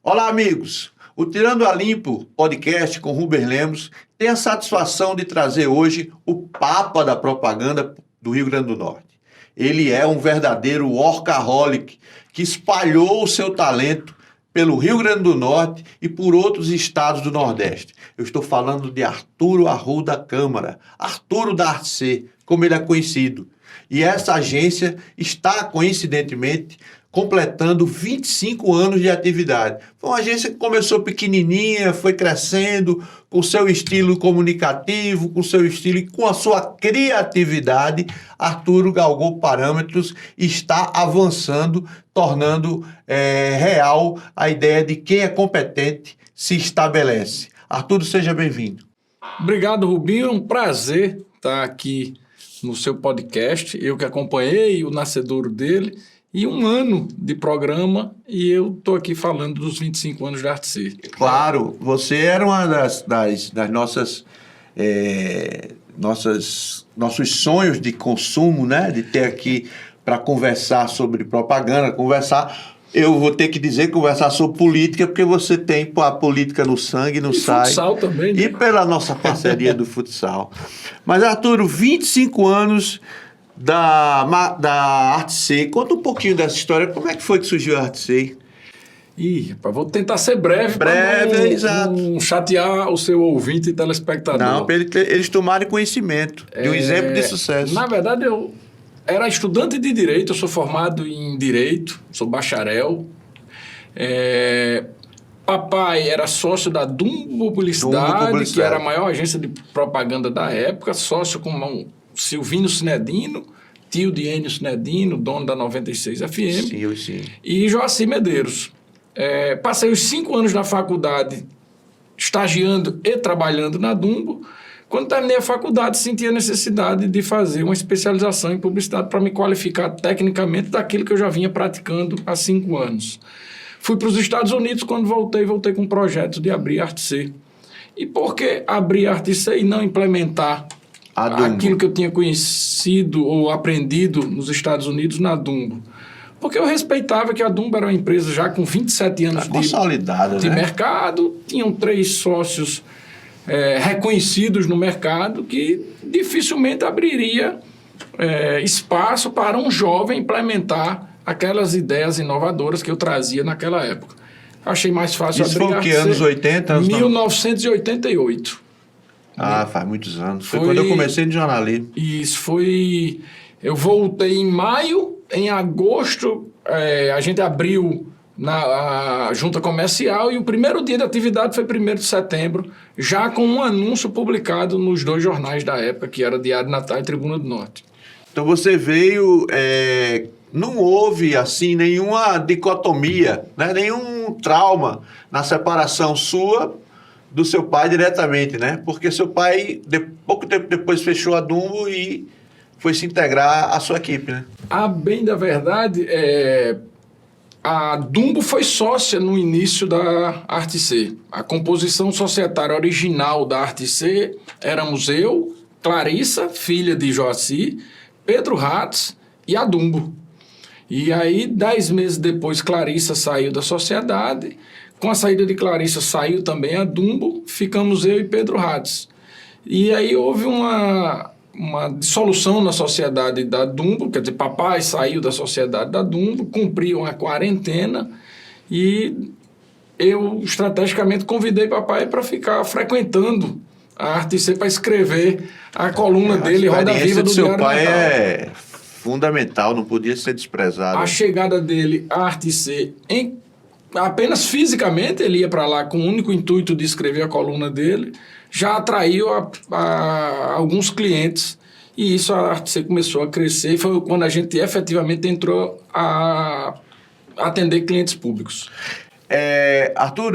Olá, amigos! O Tirando a Limpo podcast com Rubem Lemos tem a satisfação de trazer hoje o Papa da propaganda do Rio Grande do Norte. Ele é um verdadeiro workaholic que espalhou o seu talento pelo Rio Grande do Norte e por outros estados do Nordeste. Eu estou falando de Arturo Arruda Câmara, Arturo da Artc, como ele é conhecido. E essa agência está, coincidentemente, completando 25 anos de atividade. Foi uma agência que começou pequenininha, foi crescendo, com seu estilo comunicativo, com seu estilo e com a sua criatividade. Arturo galgou parâmetros e está avançando, tornando real a ideia de quem é competente se estabelece. Arturo, seja bem-vindo. Obrigado, Rubinho. É um prazer estar aqui no seu podcast. Eu que acompanhei o nascedouro dele. E 1 ano de programa, e eu estou aqui falando dos 25 anos da Artc. Claro, você era uma das nossos sonhos de consumo, né? De ter aqui para conversar sobre propaganda, eu vou ter que dizer, conversar sobre política, porque você tem a política no sangue, no sangue. Futsal também, né? E pela nossa parceria do futsal. Mas, Arturo, 25 anos da Artc. Conta um pouquinho dessa história. Como é que foi que surgiu a Artc? Vou tentar ser breve para não chatear o seu ouvinte e telespectador. Não, para eles tomarem conhecimento de um exemplo de sucesso. Na verdade, eu era estudante de Direito, eu sou formado em Direito, sou bacharel. Papai era sócio da Dumbo Publicidade, que era a maior agência de propaganda da época, sócio com Silvino Cinedino, tio de Enio Cinedino, dono da 96 FM, sim. E Joaci Medeiros. Passei os 5 anos na faculdade estagiando e trabalhando na Dumbo. Quando terminei a faculdade, senti a necessidade de fazer uma especialização em publicidade para me qualificar tecnicamente daquilo que eu já vinha praticando há 5 anos. Fui para os Estados Unidos, quando voltei com um projeto de abrir a Artc. E por que abrir a Artc e não implementar aquilo que eu tinha conhecido ou aprendido nos Estados Unidos na Dumbo? Porque eu respeitava que a Dumbo era uma empresa já com 27 anos de mercado, tinham 3 sócios reconhecidos no mercado que dificilmente abriria espaço para um jovem implementar aquelas ideias inovadoras que eu trazia naquela época. Achei mais fácil abrir. Isso foi o que? Anos 80? 1988. Faz muitos anos. Foi quando eu comecei no jornalismo. Isso foi... Eu voltei em maio, em agosto, a gente abriu a junta comercial e o primeiro dia de atividade foi 1º de setembro, já com um anúncio publicado nos 2 jornais da época, que era Diário Natal e Tribuna do Norte. Então você veio... Não houve, assim, nenhuma dicotomia, né? Nenhum trauma na separação sua do seu pai diretamente, né? Porque seu pai, pouco tempo depois, fechou a Dumbo e foi se integrar à sua equipe, né? A bem da verdade, a Dumbo foi sócia no início da Artc. A composição societária original da Artc éramos eu, Clarissa, filha de Joaci, Pedro Ratz e a Dumbo. E aí, 10 meses depois, Clarissa saiu da sociedade. Com a saída de Clarissa, saiu também a Dumbo. Ficamos eu e Pedro Ratz. E aí houve uma dissolução na sociedade da Dumbo. Quer dizer, papai saiu da sociedade da Dumbo, cumpriu uma quarentena. E eu, estrategicamente, convidei papai para ficar frequentando a Artc para escrever a coluna dele, Roda Viva do Diário Natal. Seu pai fundamental, não podia ser desprezado. A chegada dele à Artc, apenas fisicamente, ele ia para lá com o único intuito de escrever a coluna dele, já atraiu alguns clientes, e isso a Artc começou a crescer, e foi quando a gente efetivamente entrou a atender clientes públicos. Arthur,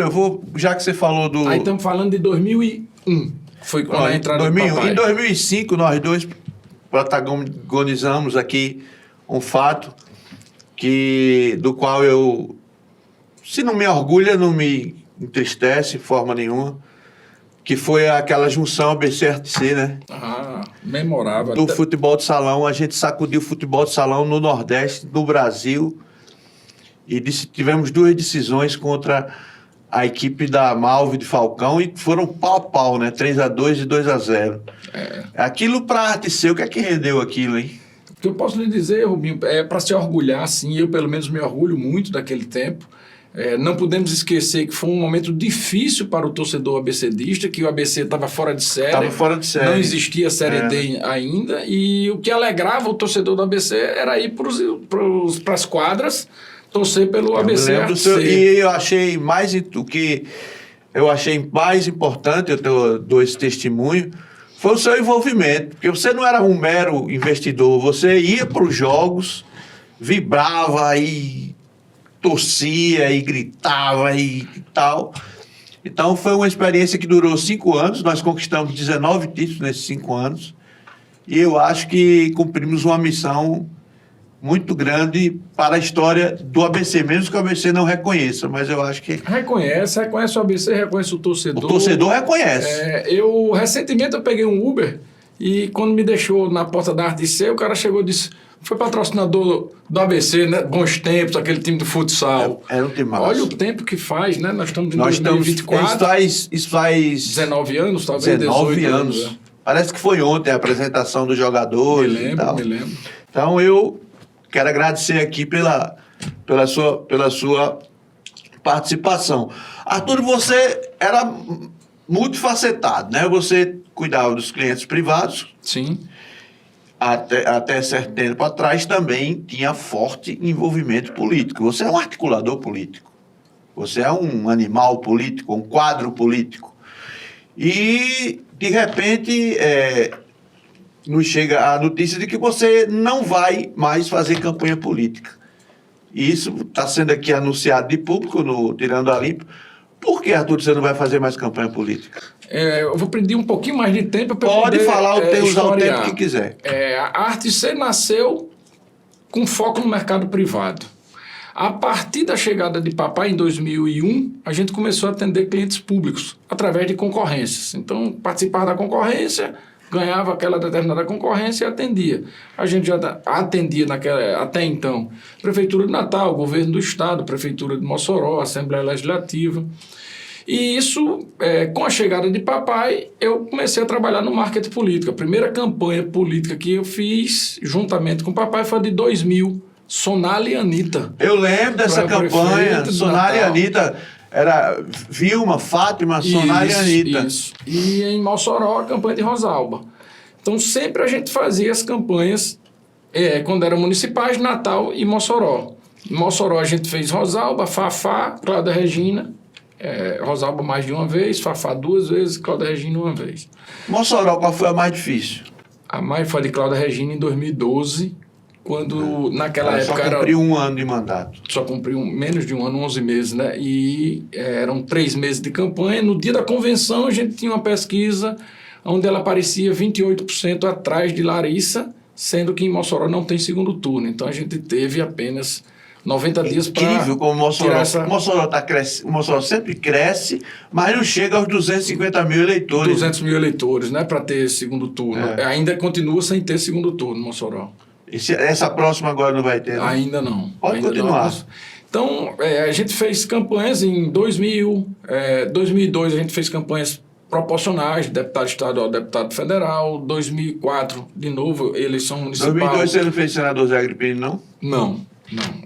já que você falou do... Aí estamos falando de 2001, foi quando a entrada do papai. Em 2005, nós dois protagonizamos aqui um fato do qual eu, se não me orgulha, não me entristece de forma nenhuma, que foi aquela junção ABC-Artc, né? Memorável. Do futebol de salão. A gente sacudiu o futebol de salão no Nordeste, no Brasil, e tivemos 2 decisões contra a equipe da Malve de Falcão e foram pau a pau, né? 3-2 e 2-0. Aquilo para arte seu, o que é que rendeu aquilo, hein? O que eu posso lhe dizer, Rubinho, é para se orgulhar, sim, eu pelo menos me orgulho muito daquele tempo. Não podemos esquecer que foi um momento difícil para o torcedor abcdista, que o ABC estava fora de série. Estava fora de série. Não existia a Série D ainda, e o que alegrava o torcedor do ABC era ir para as quadras, torcer pelo ABC. E eu achei o que eu achei mais importante, eu dou esse testemunho, foi o seu envolvimento, porque você não era um mero investidor, você ia para os jogos, vibrava e torcia e gritava e tal. Então foi uma experiência que durou 5 anos, nós conquistamos 19 títulos nesses 5 anos, e eu acho que cumprimos uma missão muito grande para a história do ABC, mesmo que o ABC não reconheça, mas eu acho que... Reconhece o ABC, reconhece o torcedor. O torcedor reconhece. Recentemente eu peguei um Uber e quando me deixou na porta da Arte C, o cara chegou e disse, foi patrocinador do ABC, né? Bons tempos, aquele time do futsal. Era um time massa. Olha o tempo que faz, né? Nós estamos em 2024. Isso faz 19 anos, talvez 19 18 anos. Parece que foi ontem a apresentação dos jogadores. Me lembro. Então eu quero agradecer aqui pela sua participação. Arthur, você era multifacetado, né? Você cuidava dos clientes privados. Sim. Até certo tempo atrás também tinha forte envolvimento político. Você é um articulador político. Você é um animal político, um quadro político. E, de repente, nos chega a notícia de que você não vai mais fazer campanha política. E isso está sendo aqui anunciado de público no Tirando a Limpo. Por que, Arthur, você não vai fazer mais campanha política? Eu vou pedir um pouquinho mais de tempo para poder usar o tempo que quiser. A Arte C nasceu com foco no mercado privado. A partir da chegada de papai em 2001, a gente começou a atender clientes públicos através de concorrências. Então, participar da concorrência, ganhava aquela determinada concorrência e atendia. A gente já atendia até então Prefeitura de Natal, Governo do Estado, Prefeitura de Mossoró, Assembleia Legislativa. E isso, com a chegada de papai, eu comecei a trabalhar no marketing político. A primeira campanha política que eu fiz, juntamente com o papai, foi a de 2000, Sonali e Anitta. Eu lembro dessa campanha, Sonali e Anitta. Era Vilma, Fátima, Sonali e Anitta. Isso. E em Mossoró, a campanha de Rosalba. Então, sempre a gente fazia as campanhas, quando eram municipais, Natal e Mossoró. Em Mossoró, a gente fez Rosalba, Fafá, Cláudia Regina, Rosalba mais de uma vez, Fafá 2 vezes, Cláudia Regina 1 vez. Mossoró, qual foi a mais difícil? A mais foi de Cláudia Regina em 2012, quando naquela época... Só cumpriu 1 ano de mandato. Só cumpriu menos de 1 ano, 11 meses, né? E eram 3 meses de campanha. No dia da convenção, a gente tinha uma pesquisa onde ela aparecia 28% atrás de Larissa, sendo que em Mossoró não tem segundo turno. Então, a gente teve apenas 90 dias para... Incrível como Mossoró sempre cresce, mas não chega aos 250 mil eleitores. 200 mil eleitores, né? Para ter segundo turno. Ainda continua sem ter segundo turno, Mossoró. Essa próxima agora não vai ter, né? Ainda não. Pode continuar. Não. Então, a gente fez campanhas em 2000, 2002 a gente fez campanhas proporcionais, deputado estadual, deputado federal, 2004, de novo, eleição municipal. 2002 você não fez senador Zé Agripino, não? Não.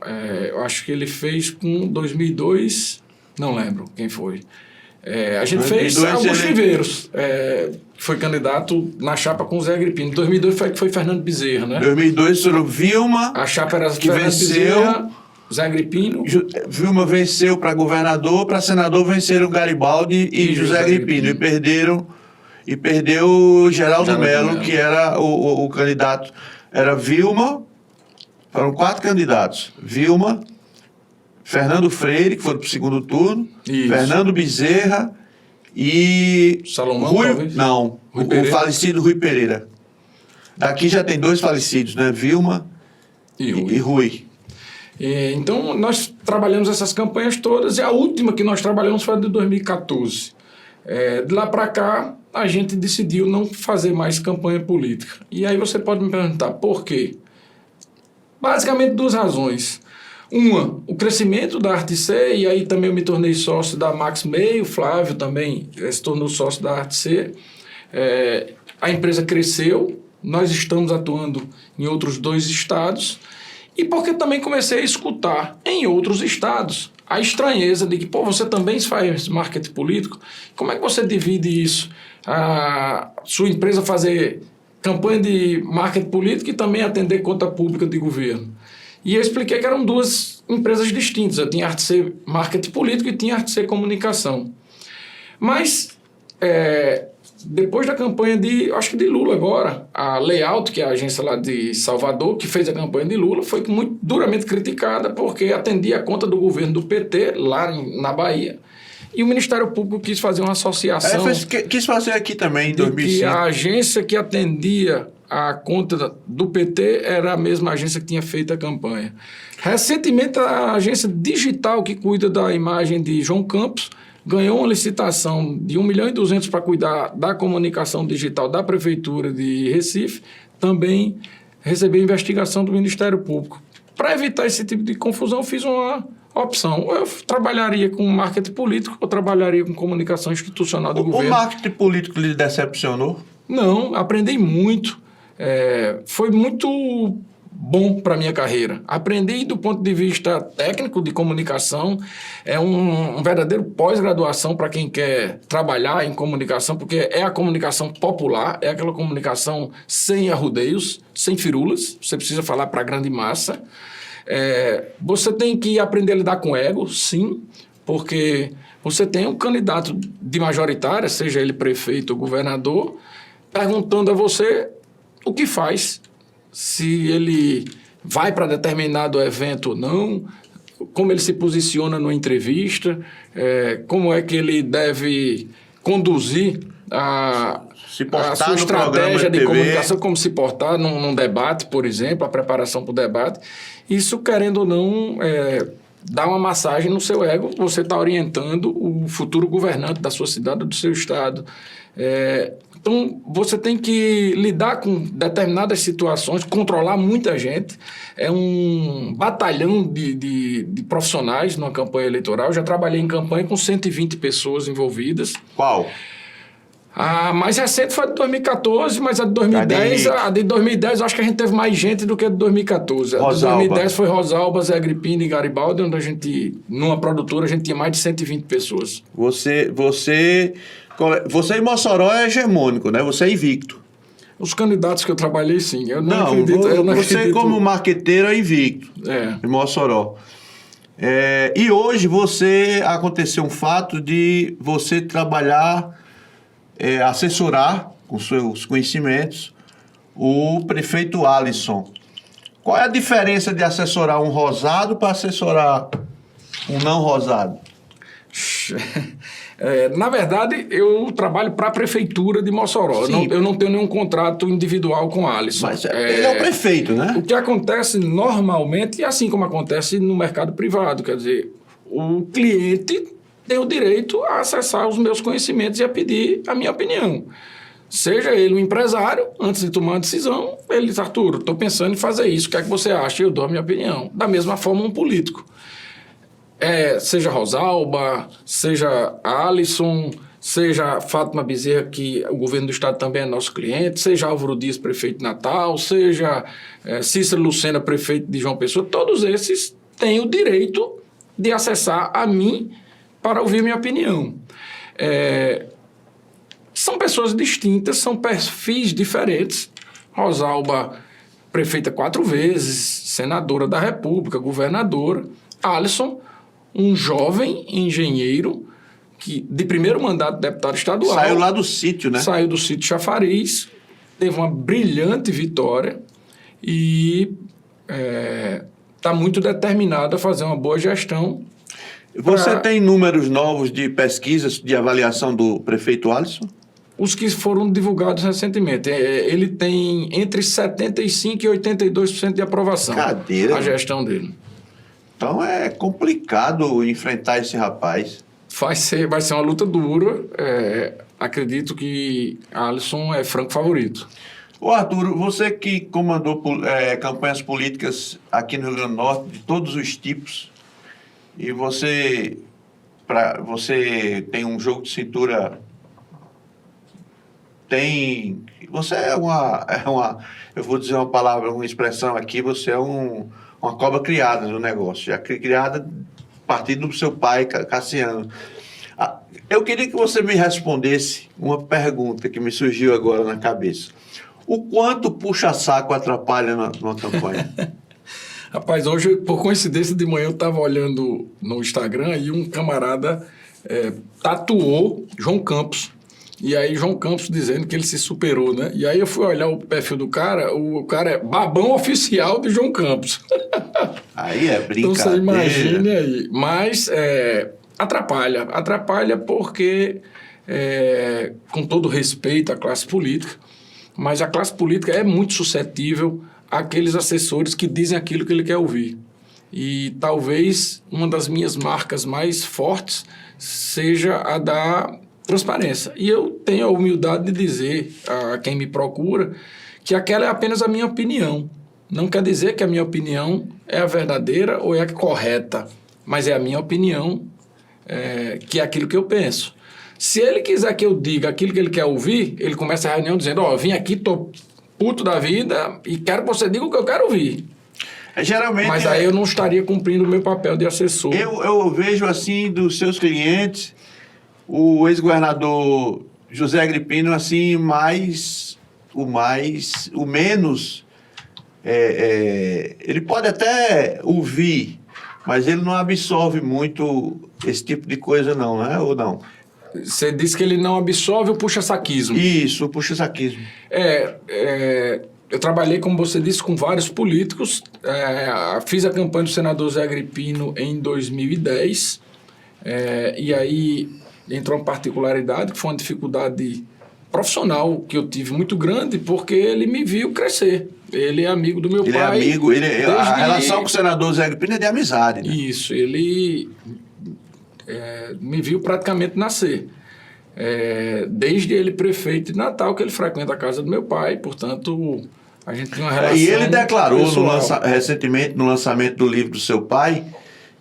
Eu acho que ele fez com 2002, não lembro quem foi. A gente fez Augusto Viveiros, foi candidato na chapa com o Zé Agripino. Em 2002 foi Fernando Bezerra, né? 2002 foram Vilma, a chapa era que Fernando venceu, Bezerra, Zé Agripino. Vilma venceu para governador, para senador venceram Garibaldi e José Agripino. E perdeu o Geraldo Melo, que era o candidato. Era Vilma, foram 4 candidatos. Vilma, Fernando Freire, que foi para o segundo turno, Isso. Fernando Bezerra e... Salomão, talvez? Não, o falecido Rui Pereira. Daqui já tem 2 falecidos, né? Vilma e Rui. Então, nós trabalhamos essas campanhas todas e a última que nós trabalhamos foi a de 2014. De lá para cá, a gente decidiu não fazer mais campanha política. E aí você pode me perguntar, por quê? Basicamente 2 razões. O crescimento da Artec, e aí também eu me tornei sócio da Max May, o Flávio também se tornou sócio da Artec. A empresa cresceu, nós estamos atuando em outros 2 estados, e porque também comecei a escutar em outros estados a estranheza de que, você também faz marketing político, como é que você divide isso? A sua empresa fazer campanha de marketing político e também atender conta pública de governo. E eu expliquei que eram 2 empresas distintas. Eu tinha Artec Marketing Político e tinha Artec Comunicação. Mas, depois da campanha acho que de Lula agora, a Layout, que é a agência lá de Salvador, que fez a campanha de Lula, foi muito duramente criticada porque atendia a conta do governo do PT, lá na Bahia. E o Ministério Público quis fazer uma associação... quis fazer aqui também, em 2005. Que a agência que atendia a conta do PT era a mesma agência que tinha feito a campanha. Recentemente, a agência digital que cuida da imagem de João Campos ganhou uma licitação de 1.2 milhões para cuidar da comunicação digital da Prefeitura de Recife, também recebeu investigação do Ministério Público. Para evitar esse tipo de confusão, fiz uma opção. Ou eu trabalharia com marketing político ou trabalharia com comunicação institucional do governo. O marketing político lhe decepcionou? Não, aprendi muito. Foi muito bom para a minha carreira. Aprendi do ponto de vista técnico de comunicação, é um verdadeiro pós-graduação para quem quer trabalhar em comunicação, porque é a comunicação popular, é aquela comunicação sem arrudeios, sem firulas, você precisa falar para a grande massa. Você tem que aprender a lidar com ego, sim, porque você tem um candidato de majoritária, seja ele prefeito ou governador, perguntando a você o que faz, se ele vai para determinado evento ou não, como ele se posiciona numa entrevista, como é que ele deve conduzir a sua estratégia de comunicação, como se portar num debate, por exemplo, a preparação para o debate. Isso, querendo ou não, dá uma massagem no seu ego, você está orientando o futuro governante da sua cidade ou do seu estado. Então, você tem que lidar com determinadas situações, controlar muita gente. É um batalhão de profissionais numa campanha eleitoral. Eu já trabalhei em campanha com 120 pessoas envolvidas. Qual? A mais recente foi a de 2014, mas a de 2010, eu acho que a gente teve mais gente do que a de 2014. A de 2010 foi Rosalba, Zé Agripino e Garibaldi, onde numa produtora, a gente tinha mais de 120 pessoas. Você em Mossoró é hegemônico, né? Você é invicto. Os candidatos que eu trabalhei, sim. Eu não acredito. Como marqueteiro é invicto em Mossoró. E hoje aconteceu um fato de você trabalhar, assessorar com seus conhecimentos o prefeito Alisson. Qual é a diferença de assessorar um rosado para assessorar um não rosado? Na verdade, eu trabalho para a Prefeitura de Mossoró. Eu não tenho nenhum contrato individual com a Alisson. Mas ele é o prefeito, né? O que acontece normalmente, e assim como acontece no mercado privado, quer dizer, o cliente tem o direito a acessar os meus conhecimentos e a pedir a minha opinião. Seja ele um empresário, antes de tomar uma decisão, ele diz: Arthur, estou pensando em fazer isso, o que é que você acha? Eu dou a minha opinião. Da mesma forma, um político. Seja Rosalba, seja Alisson, seja Fátima Bezerra, que o governo do estado também é nosso cliente, seja Álvaro Dias, prefeito de Natal, seja Cícero Lucena, prefeito de João Pessoa, todos esses têm o direito de acessar a mim para ouvir minha opinião. São pessoas distintas, são perfis diferentes. Rosalba, prefeita 4 vezes, senadora da República, governadora. Alisson, um jovem engenheiro de primeiro mandato de deputado estadual. Saiu lá do sítio, né? Saiu do sítio Chafariz, teve uma brilhante vitória e está muito determinado a fazer uma boa gestão. Você tem números novos de pesquisas de avaliação do prefeito Alisson? Os que foram divulgados recentemente. Ele tem entre 75% e 82% de aprovação. Cadeira. A gestão dele. Então é complicado enfrentar esse rapaz. Vai ser uma luta dura. Acredito que Alisson é franco favorito. Ô Arthur, você que comandou campanhas políticas aqui no Rio Grande do Norte, de todos os tipos, e você tem um jogo de cintura, você eu vou dizer uma palavra, uma expressão aqui, você é uma cobra criada no negócio, já criada a partir do seu pai, Cassiano. Eu queria que você me respondesse uma pergunta que me surgiu agora na cabeça. O quanto puxa-saco atrapalha numa campanha? Rapaz, hoje, por coincidência, de manhã eu estava olhando no Instagram e um camarada tatuou João Campos. E aí, João Campos dizendo que ele se superou, né? E aí eu fui olhar o perfil do cara, o cara é babão oficial de João Campos. Aí é brincadeira. Então você imagine aí. Mas atrapalha porque, com todo respeito à classe política, mas a classe política é muito suscetível àqueles assessores que dizem aquilo que ele quer ouvir. E talvez uma das minhas marcas mais fortes seja a da transparência. E eu tenho a humildade de dizer a quem me procura que aquela é apenas a minha opinião. Não quer dizer que a minha opinião é a verdadeira ou é a correta, mas é a minha opinião, que é aquilo que eu penso. Se ele quiser que eu diga aquilo que ele quer ouvir, ele começa a reunião dizendo, vim aqui, tô puto da vida e quero que você diga o que eu quero ouvir. Geralmente, mas aí eu não estaria cumprindo o meu papel de assessor. Eu vejo assim dos seus clientes, o ex-governador José Agripino, assim, o menos, ele pode até ouvir, mas ele não absorve muito esse tipo de coisa não, né? Ou não? Você disse que ele não absorve o puxa-saquismo. Isso, o puxa-saquismo. Eu trabalhei, como você disse, com vários políticos. Fiz a campanha do senador Zé Agripino em 2010. E aí entrou uma particularidade, que foi uma dificuldade profissional que eu tive muito grande, porque ele me viu crescer. Ele é amigo do meu pai. Ele é amigo, a relação com o senador Zé Agripino é de amizade. Né? Isso, ele me viu praticamente nascer. Desde ele prefeito de Natal, que ele frequenta a casa do meu pai, portanto, a gente tem uma relação. E ele declarou recentemente, no lançamento do livro do seu pai,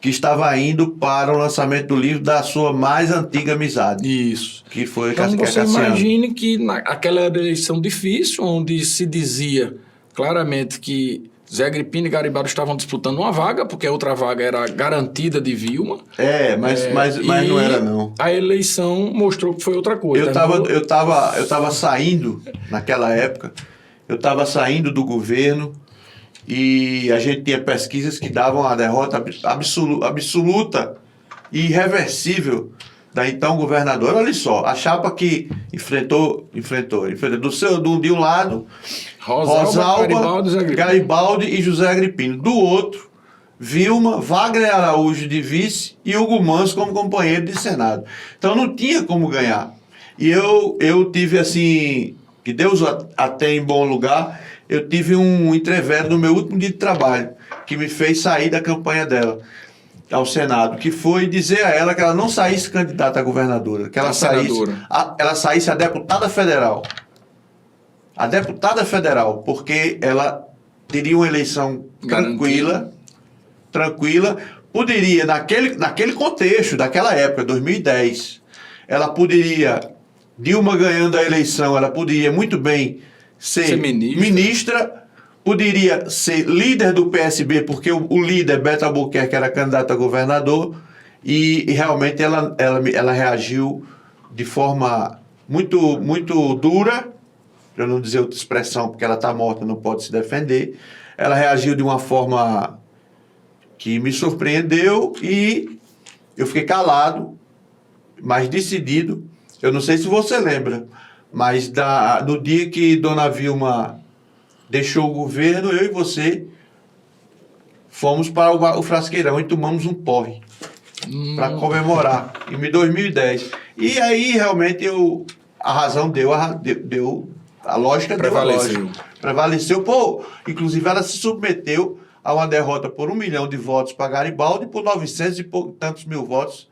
que estava indo para o lançamento do livro da sua mais antiga amizade. Isso. Que foi então, você imagine que naquela eleição difícil, onde se dizia claramente que Zé Agripino e Garibaldi estavam disputando uma vaga, porque a outra vaga era garantida de Vilma. Mas não era, não. A eleição mostrou que foi outra coisa. Eu tava saindo, naquela época, do governo e a gente tinha pesquisas que davam a derrota absoluta e irreversível da então governadora. Olha só, a chapa que enfrentou de um lado Rosalba, Garibaldi e José Agripino. Do outro, Vilma, Wagner Araújo de vice e Hugo Manso como companheiro de Senado. Então não tinha como ganhar. E eu tive assim, que Deus até em bom lugar, eu tive um entrevero no meu último dia de trabalho, que me fez sair da campanha dela ao Senado, que foi dizer a ela que ela não saísse candidata a governadora, que ela saísse a deputada federal. A deputada federal, porque ela teria uma eleição tranquila, poderia, naquele contexto, daquela época, 2010, ela poderia, Dilma ganhando a eleição, ela poderia muito bem ser ministra, poderia ser líder do PSB, porque o líder, Beto Albuquerque, era candidato a governador, e realmente ela reagiu de forma muito, muito dura, para não dizer outra expressão, porque ela está morta, não pode se defender. Ela reagiu de uma forma que me surpreendeu e eu fiquei calado, mas decidido. Eu não sei se você lembra, mas no dia que Dona Vilma deixou o governo, eu e você fomos para o Frasqueirão e tomamos um porre para comemorar, em 2010. E aí, realmente, a razão deu, a lógica prevaleceu. Inclusive, ela se submeteu a uma derrota por 1 milhão de votos para Garibaldi e por 900 e tantos mil votos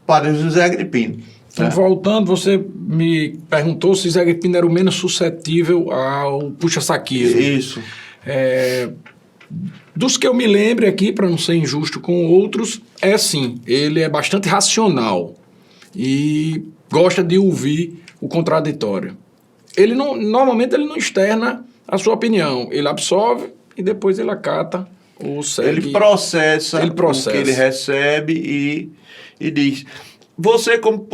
para José Agripino. Então, voltando, você me perguntou se Zé Agripino era o menos suscetível ao puxa-saquismo. Isso. Dos que eu me lembre aqui, para não ser injusto com outros, é sim, ele é bastante racional e gosta de ouvir o contraditório. Normalmente ele não externa a sua opinião, ele absorve e depois ele acata ou segue. Ele processa o que ele recebe e diz. Você, como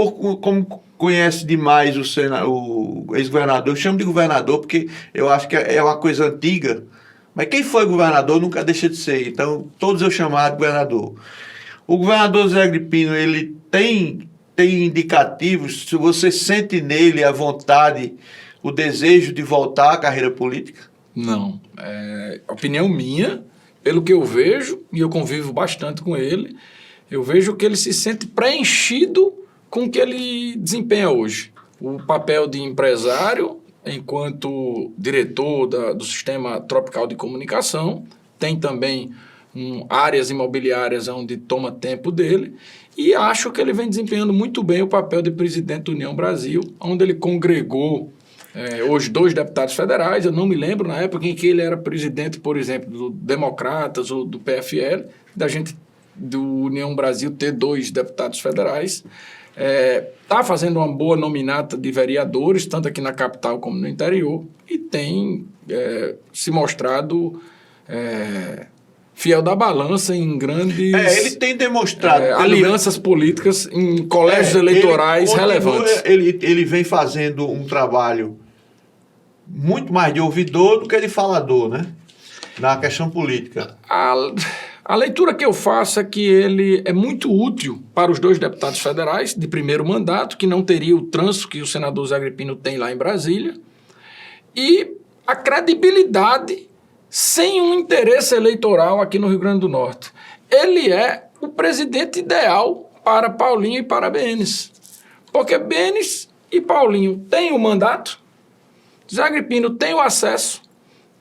conhece demais o ex-governador, eu chamo de governador porque eu acho que é uma coisa antiga, mas quem foi governador nunca deixa de ser, então todos eu chamar de governador. O governador Zé Agripino, ele tem indicativos, se você sente nele a vontade, o desejo de voltar à carreira política? Não. Opinião minha, pelo que eu vejo, e eu convivo bastante com ele, eu vejo que ele se sente preenchido com o que ele desempenha hoje. O papel de empresário, enquanto diretor do Sistema Tropical de Comunicação, tem também áreas imobiliárias onde toma tempo dele, e acho que ele vem desempenhando muito bem o papel de presidente da União Brasil, onde ele congregou hoje 2 deputados federais. Eu não me lembro na época em que ele era presidente, por exemplo, do Democratas ou do PFL, do União Brasil ter 2 deputados federais. Está fazendo uma boa nominata de vereadores, tanto aqui na capital como no interior, e tem se mostrado fiel da balança em grandes ele tem demonstrado alianças políticas em colégios eleitorais relevantes. Ele vem fazendo um trabalho muito mais de ouvidor do que de falador, né? Na questão política. A leitura que eu faço é que ele é muito útil para os 2 deputados federais de primeiro mandato, que não teria o trânsito que o senador Zé Agripino tem lá em Brasília, e a credibilidade sem um interesse eleitoral aqui no Rio Grande do Norte. Ele é o presidente ideal para Paulinho e para Benes, porque Benes e Paulinho têm o mandato, Zé Agripino tem o acesso,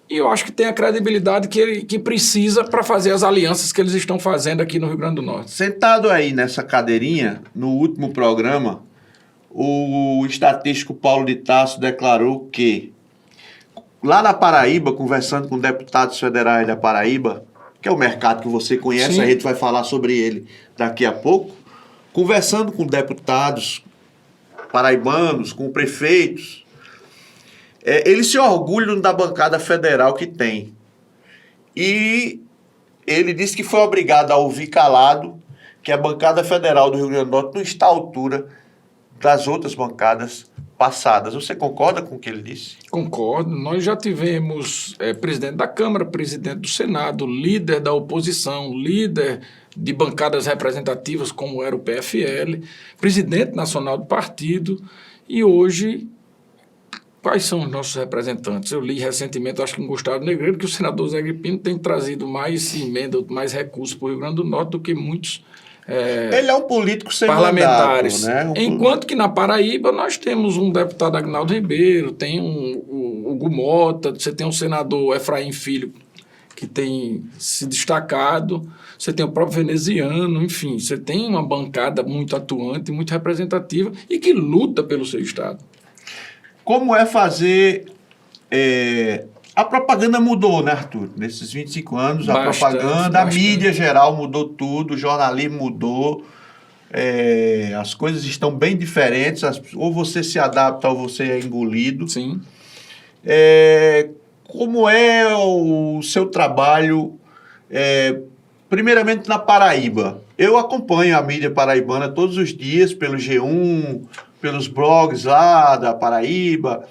e eu acho que tem a credibilidade que precisa para fazer as alianças que eles estão fazendo aqui no Rio Grande do Norte. Sentado aí nessa cadeirinha, no último programa, o estatístico Paulo de Tarso declarou que, lá na Paraíba, conversando com deputados federais da Paraíba, que é o mercado que você conhece, Sim. a gente vai falar sobre ele daqui a pouco, conversando com deputados paraibanos, com prefeitos, eles se orgulham da bancada federal que tem. E ele disse que foi obrigado a ouvir calado que a bancada federal do Rio Grande do Norte não está à altura das outras bancadas passadas. Você concorda com o que ele disse? Concordo. Nós já tivemos presidente da Câmara, presidente do Senado, líder da oposição, líder de bancadas representativas, como era o PFL, presidente nacional do partido, e hoje... Quais são os nossos representantes? Eu li recentemente, acho que em Gustavo Negreiro, que o senador Zé Agripino tem trazido mais emenda, mais recursos para o Rio Grande do Norte do que muitos ele é um político sem parlamentares. mandato, né? Enquanto que na Paraíba nós temos um deputado Agnaldo Ribeiro, tem o Hugo Mota, você tem um senador Efraim Filho, que tem se destacado, você tem o próprio veneziano, enfim, você tem uma bancada muito atuante, muito representativa e que luta pelo seu estado. Como é fazer... A propaganda mudou, né, Arthur? Nesses 25 anos, a propaganda, a mídia geral mudou tudo, o jornalismo mudou, as coisas estão bem diferentes, ou você se adapta ou você é engolido. Sim. Como é o seu trabalho, primeiramente na Paraíba? Eu acompanho a mídia paraibana todos os dias, pelo G1, pelos blogs lá da Paraíba,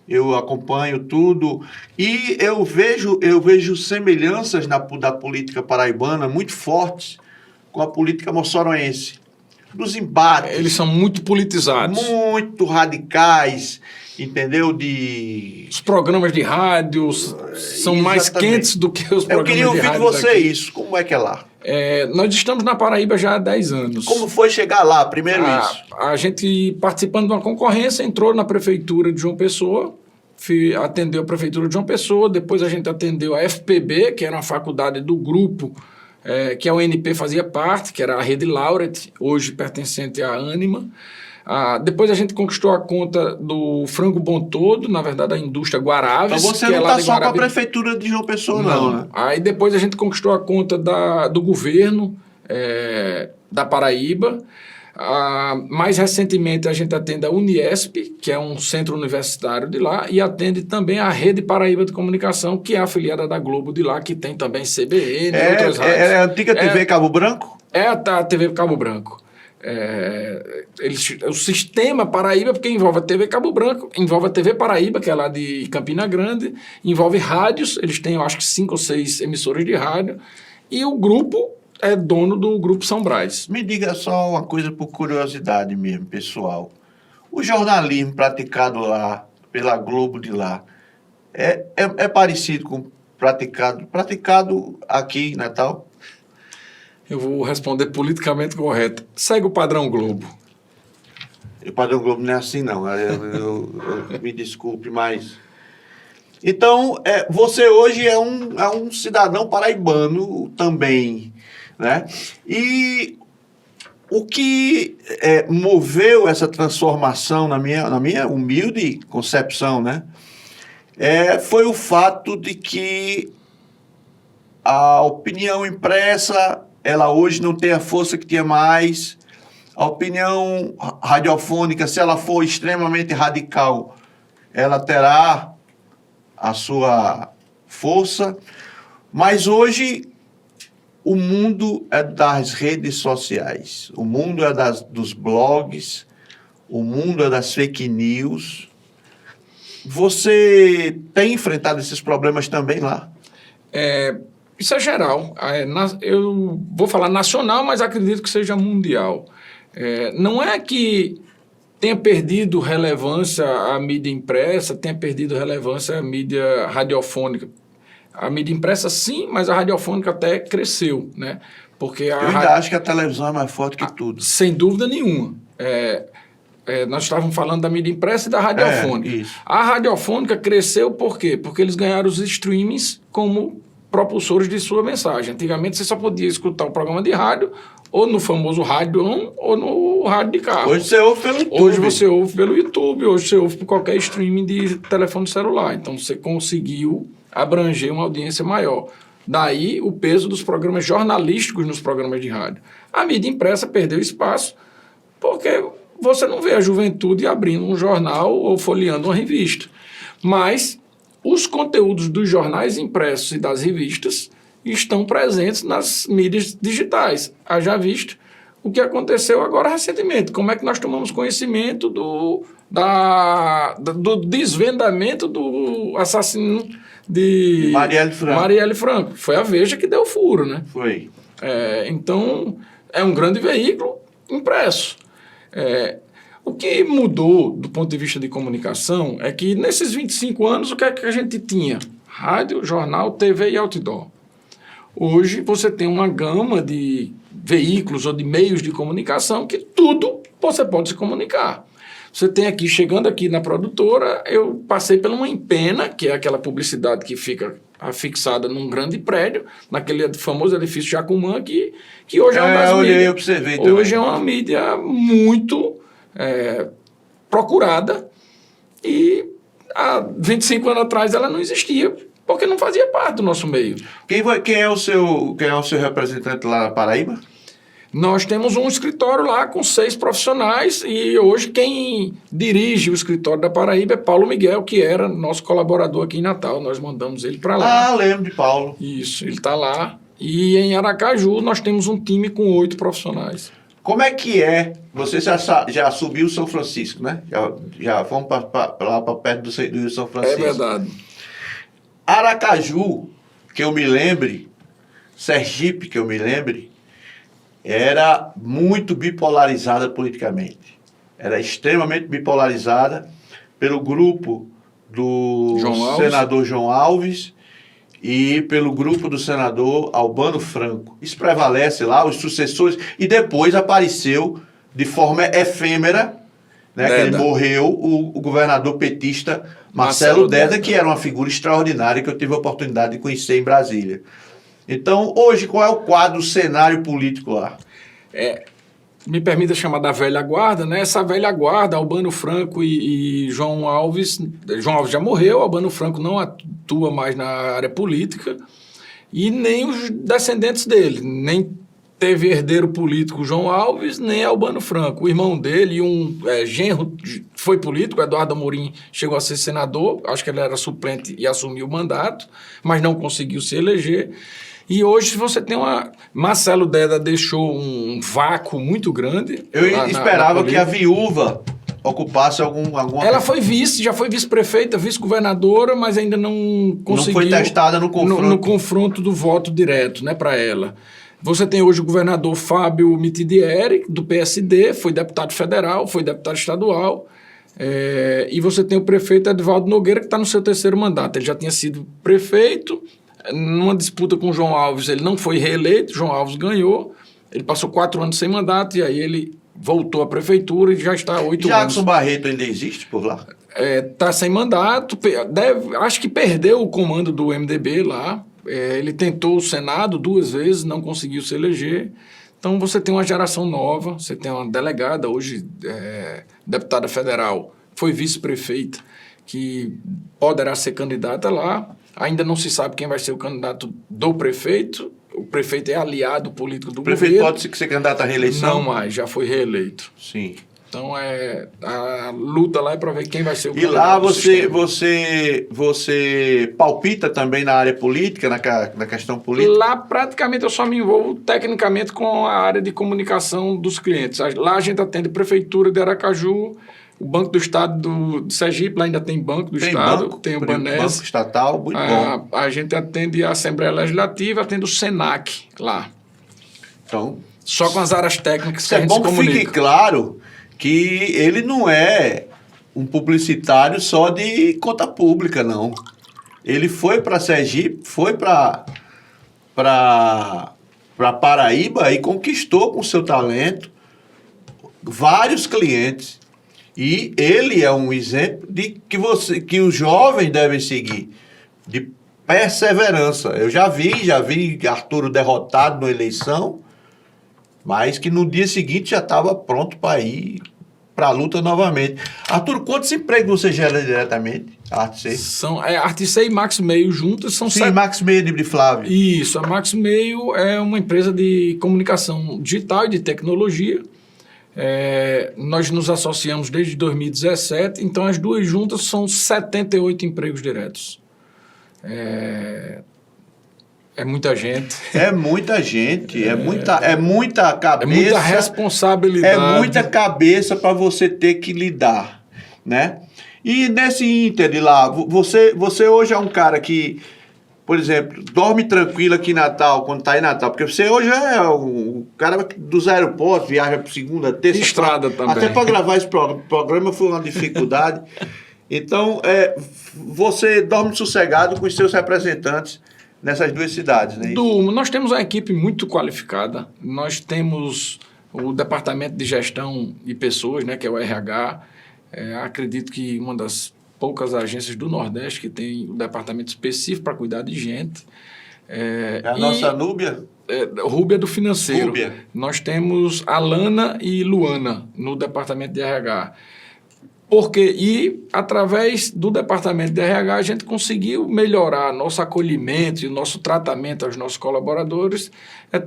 eu acompanho tudo e eu vejo semelhanças da política paraibana muito fortes com a política moçoroense. Dos embates. Eles são muito politizados. Muito radicais, entendeu? Os programas de rádio são mais quentes do que os programas de rádio. Eu queria ouvir de você isso. Como é que é lá? Nós estamos na Paraíba já há 10 anos. Como foi chegar lá? Primeiro isso. A gente, participando de uma concorrência, entrou na Prefeitura de João Pessoa, atendeu a Prefeitura de João Pessoa, depois a gente atendeu a FPB, que era uma faculdade do grupo, que a UNP fazia parte, que era a Rede Laureate, hoje pertencente à Ânima. Depois a gente conquistou a conta do Frango Bom Todo, na verdade a indústria Guaraves. Então você que não é lá está de só com a Guarabira. prefeitura de João Pessoa, não, né? Aí depois a gente conquistou a conta do governo da Paraíba. Mais recentemente a gente atende a Uniesp, que é um centro universitário de lá, e atende também a Rede Paraíba de Comunicação, que é afiliada da Globo de lá, que tem também CBN e outras rádios. É a antiga TV Cabo Branco? É a TV Cabo Branco. O sistema Paraíba, porque envolve a TV Cabo Branco, envolve a TV Paraíba, que é lá de Campina Grande, envolve rádios, eles têm, eu acho que 5 ou 6 emissoras de rádio, e o grupo é dono do Grupo São Brás. Me diga só uma coisa por curiosidade mesmo, pessoal. O jornalismo praticado lá, pela Globo de lá, é parecido com praticado aqui em Natal? Eu vou responder politicamente correto. Segue o padrão Globo. O padrão Globo não é assim, não. Me desculpe, mas... Então, você hoje é um cidadão paraibano também, né? E o que moveu essa transformação na minha humilde concepção, né? Foi o fato de que a opinião impressa, ela hoje não tem a força que tinha mais. A opinião radiofônica, se ela for extremamente radical, ela terá a sua força. Mas hoje o mundo é das redes sociais, o mundo é dos blogs, o mundo é das fake news. Você tem enfrentado esses problemas também lá? Isso é geral. Eu vou falar nacional, mas acredito que seja mundial. Não é que tenha perdido relevância a mídia impressa, tenha perdido relevância a mídia radiofônica. A mídia impressa sim, mas a radiofônica até cresceu, né? Porque eu ainda acho que a televisão é mais forte que tudo. Sem dúvida nenhuma. Nós estávamos falando da mídia impressa e da radiofônica. Isso. A radiofônica cresceu por quê? Porque eles ganharam os streamings como propulsores de sua mensagem. Antigamente você só podia escutar o programa de rádio ou no famoso rádio ou no rádio de carro. Hoje você ouve pelo YouTube. Hoje você ouve pelo YouTube, hoje você ouve por qualquer streaming de telefone celular. Então você conseguiu abranger uma audiência maior. Daí o peso dos programas jornalísticos nos programas de rádio. A mídia impressa perdeu espaço porque você não vê a juventude abrindo um jornal ou folheando uma revista. Mas os conteúdos dos jornais impressos e das revistas estão presentes nas mídias digitais. Haja visto o que aconteceu agora recentemente. Como é que nós tomamos conhecimento do desvendamento do assassino de Marielle Franco. Foi a Veja que deu furo, né? Foi. Então, é um grande veículo impresso. O que mudou do ponto de vista de comunicação é que nesses 25 anos, o que é que a gente tinha? Rádio, jornal, TV e outdoor. Hoje você tem uma gama de veículos ou de meios de comunicação que tudo você pode se comunicar. Você tem aqui, chegando aqui na produtora, eu passei por uma empena, que é aquela publicidade que fica afixada num grande prédio, naquele famoso edifício Jacumã, que hoje é uma das mídias. Eu observei também. Hoje é uma mídia muito procurada e há 25 anos atrás ela não existia, porque não fazia parte do nosso meio. Quem é o seu representante lá na Paraíba? Nós temos um escritório lá com 6 profissionais e hoje quem dirige o escritório da Paraíba é Paulo Miguel, que era nosso colaborador aqui em Natal. Nós mandamos ele para lá. Lembro de Paulo. Isso, ele está lá. E em Aracaju nós temos um time com 8 profissionais. Como é que é? Você já subiu São Francisco, né? Já fomos lá para perto do Rio São Francisco. É verdade. Aracaju, que eu me lembre, Sergipe, que eu me lembre, era muito bipolarizada politicamente. Era extremamente bipolarizada pelo grupo do senador João Alves e pelo grupo do senador Albano Franco. Isso prevalece lá, os sucessores. E depois apareceu de forma efêmera, né, que ele morreu, o governador petista Marcelo Deda, que era uma figura extraordinária que eu tive a oportunidade de conhecer em Brasília. Então, hoje, qual é o quadro, o cenário político lá? me permita chamar da velha guarda, né? Essa velha guarda, Albano Franco e João Alves. João Alves já morreu, Albano Franco não atua mais na área política, e nem os descendentes dele, nem teve herdeiro político João Alves, nem Albano Franco. O irmão dele, genro, foi político, Eduardo Amorim chegou a ser senador, acho que ele era suplente e assumiu o mandato, mas não conseguiu se eleger. E hoje você tem Marcelo Deda deixou um vácuo muito grande. Eu esperava que a viúva ocupasse alguma... Ela foi já foi vice-prefeita, vice-governadora, mas ainda não conseguiu... Não foi testada no confronto. No confronto do voto direto, né, para ela. Você tem hoje o governador Fábio Mitidieri, do PSD, foi deputado federal, foi deputado estadual, e você tem o prefeito Edvaldo Nogueira, que está no seu 3º mandato. Ele já tinha sido prefeito, numa disputa com o João Alves, ele não foi reeleito, João Alves ganhou, ele passou 4 anos sem mandato, e aí ele voltou à prefeitura e já está há 8 anos. Jackson Barreto ainda existe por lá? Está sem mandato, acho que perdeu o comando do MDB lá, ele tentou o Senado 2 vezes, não conseguiu se eleger. Então você tem uma geração nova, você tem uma delegada, hoje deputada federal, foi vice-prefeita, que poderá ser candidata lá. Ainda não se sabe quem vai ser o candidato do prefeito. O prefeito é aliado político do governo. O prefeito pode ser candidato à reeleição? Não mais, já foi reeleito. Sim. Então, a luta lá é para ver quem vai ser o candidato. E lá você palpita também na área política, na questão política? Lá, praticamente, eu só me envolvo tecnicamente com a área de comunicação dos clientes. Lá a gente atende Prefeitura de Aracaju, o Banco do Estado de Sergipe, lá ainda tem Banco do Estado, tem o Banese. Banco Estatal, muito bom. A gente atende a Assembleia Legislativa, atende o Senac lá. Então, só com as áreas técnicas que a gente se comunica. É bom que fique claro que ele não é um publicitário só de conta pública, não. Ele foi para Sergipe, foi para Paraíba e conquistou com seu talento vários clientes. E ele é um exemplo de que os jovens devem seguir, de perseverança. Eu já vi Arturo derrotado na eleição, mas que no dia seguinte já estava pronto para ir para a luta novamente. Arturo, quantos empregos você gera diretamente? A Articei? Articei e Max Meio juntas são... Sim, Max Meio de Flávio. Isso, a Max Meio é uma empresa de comunicação digital e de tecnologia. Nós nos associamos desde 2017, então as duas juntas são 78 empregos diretos. É muita gente. É muita gente, é muita cabeça. É muita responsabilidade. É muita cabeça para você ter que lidar, né? E nesse ínter de lá, você hoje é um cara que, por exemplo, dorme tranquilo aqui em Natal, quando está em Natal, porque você hoje é o cara dos aeroportos, viaja para segunda, terça... Estrada também. Até para gravar esse programa foi uma dificuldade. Então, você dorme sossegado com os seus representantes nessas duas cidades, né? Nós temos uma equipe muito qualificada. Nós temos o Departamento de Gestão e Pessoas, né, que é o RH. Acredito que uma das poucas agências do Nordeste que tem um departamento específico para cuidar de gente. A nossa Núbia? Rúbia do Financeiro. Rúbia. Nós temos Alana e Luana no departamento de RH. E através do departamento de RH a gente conseguiu melhorar nosso acolhimento e o nosso tratamento aos nossos colaboradores.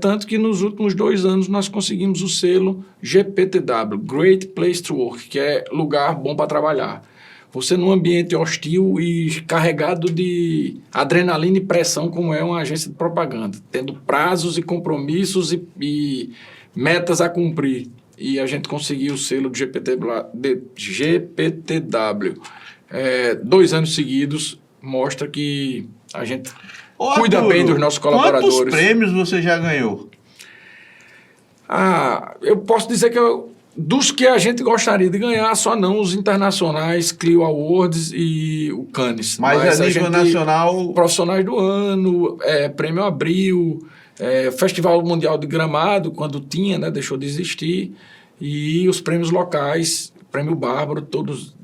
Tanto que nos últimos 2 anos nós conseguimos o selo GPTW, Great Place to Work, que é lugar bom para trabalhar. Você num ambiente hostil e carregado de adrenalina e pressão, como é uma agência de propaganda, tendo prazos e compromissos e metas a cumprir. E a gente conseguiu o selo de GPTW. 2 anos seguidos, mostra que a gente cuida bem dos nossos colaboradores. Quantos prêmios você já ganhou? Eu posso dizer que dos que a gente gostaria de ganhar, só não os internacionais, Clio Awards e o Cannes. Mas a nível nacional... Profissionais do ano, Prêmio Abril... Festival Mundial de Gramado, quando tinha, né, deixou de existir, e os prêmios locais, Prêmio Bárbaro, todos